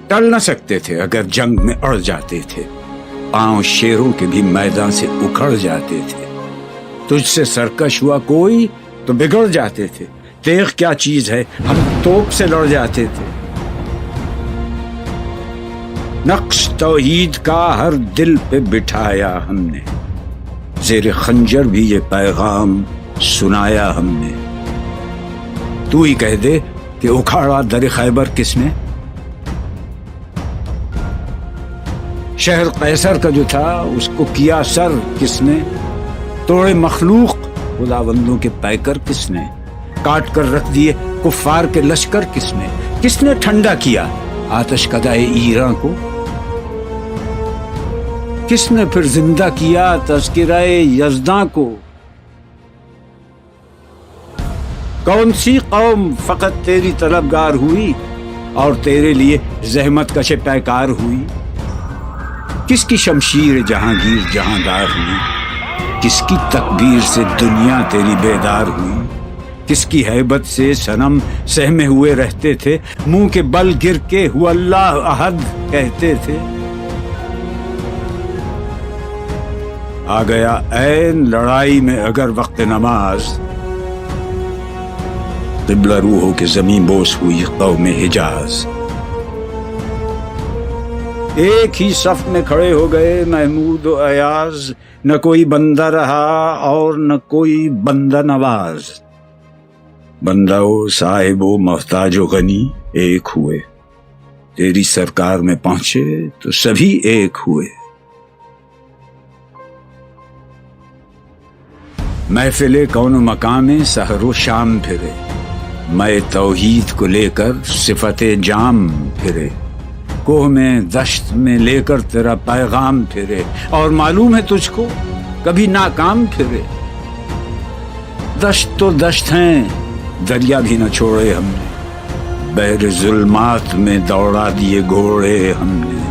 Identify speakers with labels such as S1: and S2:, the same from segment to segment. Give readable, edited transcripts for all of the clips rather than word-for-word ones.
S1: ٹل نہ سکتے تھے اگر جنگ میں اڑ جاتے تھے، پاؤں شیروں کے بھی میدان سے اکھڑ جاتے تھے، تجھ سے سرکش ہوا کوئی تو بگڑ جاتے تھے، تیغ کیا چیز ہے ہم توپ سے لڑ جاتے تھے۔ نقش توحید کا ہر دل پہ بٹھایا ہم نے، زیر خنجر بھی یہ پیغام سنایا ہم نے۔ تو ہی کہہ دے کہ اکھاڑا در خیبر کس نے، شہر قیصر کا جو تھا اس کو کیا سر کس نے، توڑے مخلوق خداوندوں کے پیکر کس نے، کاٹ کر رکھ دیے کفار کے لشکر کس نے ٹھنڈا کیا آتش کدائے ایراں کو، کس نے پھر زندہ کیا تذکرہ یزداں کو۔ کون سی قوم فقط تیری طلبگار ہوئی اور تیرے لیے زحمت کش پیکار ہوئی، کس کی شمشیر جہانگیر جہاندار ہوئی، کس کی تکبیر سے دنیا تیری بیدار ہوئی، کس کی ہیبت سے صنم سہمے ہوئے رہتے تھے، منہ کے بل گر کے ہوا اللہ احد کہتے تھے۔ آ گیا عین لڑائی میں اگر وقت نماز، قبلہ روح ہو کے زمین بوس ہوئی قوم حجاز۔ ایک ہی صف میں کھڑے ہو گئے محمود و ایاز، نہ کوئی بندہ رہا اور نہ کوئی بندہ نواز، بندہ و صاحب و محتاج و غنی ایک ہوئے، تیری سرکار میں پہنچے تو سبھی ایک ہوئے۔ محفل کون و مقام سحر و شام پھرے، میں توحید کو لے کر صفت جام پھرے، کوہ میں دشت میں لے کر تیرا پیغام پھرے، اور معلوم ہے تجھ کو کبھی ناکام پھرے۔ دشت تو دشت ہیں دریا بھی نہ چھوڑے ہم نے، بحر ظلمات میں دوڑا دیے گھوڑے ہم نے،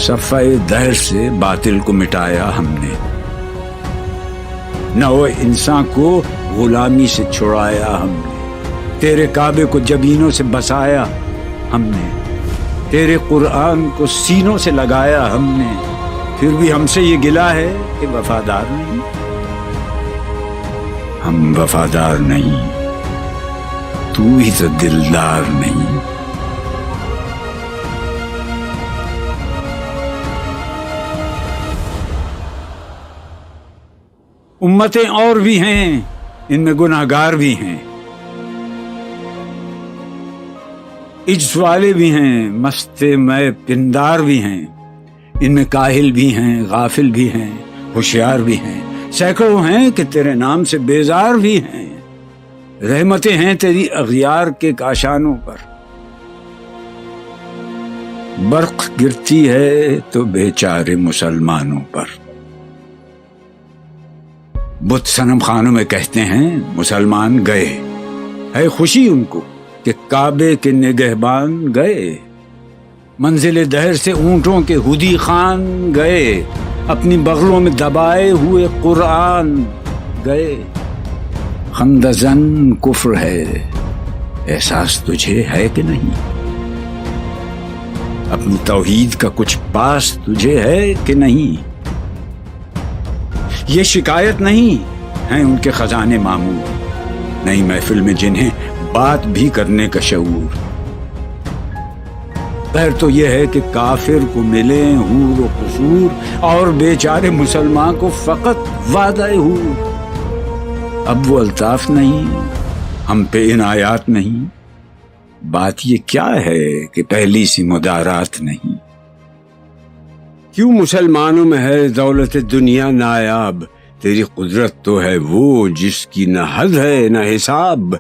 S1: صفحہ دہر سے باطل کو مٹایا ہم نے، نو انسان کو غلامی سے چھڑایا ہم نے، تیرے کعبے کو جبینوں سے بسایا ہم نے، تیرے قرآن کو سینوں سے لگایا ہم نے، پھر بھی ہم سے یہ گلہ ہے کہ وفادار نہیں، ہم وفادار نہیں، تو ہی تو دلدار نہیں۔ امتیں اور بھی ہیں ان میں گناہگار بھی ہیں، عجز والے بھی ہیں مست میں پندار بھی ہیں، ان میں کاہل بھی ہیں غافل بھی ہیں ہوشیار بھی ہیں، سینکڑوں ہیں کہ تیرے نام سے بیزار بھی ہیں، رحمتیں ہیں تیری اغیار کے کاشانوں پر، برق گرتی ہے تو بیچارے مسلمانوں پر۔ بت صنم خانوں میں کہتے ہیں مسلمان گئے، ہے خوشی ان کو کہ کعبے کے نگہبان گئے، منزل دہر سے اونٹوں کے ہدی خان گئے، اپنی بغلوں میں دبائے ہوئے قرآن گئے۔ خندزن کفر ہے احساس تجھے ہے کہ نہیں، اپنی توحید کا کچھ پاس تجھے ہے کہ نہیں، یہ شکایت نہیں ہیں ان کے خزانے معمور، نئی محفل میں جنہیں بات بھی کرنے کا شعور، خیر تو یہ ہے کہ کافر کو ملے حور و قصور، اور بیچارے مسلمان کو فقط وعدہ حور۔ اب وہ الطاف نہیں، ہم پہ عنایات نہیں، بات یہ کیا ہے کہ پہلی سی مدارات نہیں۔ کیوں مسلمانوں میں ہے دولت دنیا نایاب، تیری قدرت تو ہے وہ جس کی نہ حد ہے نہ حساب،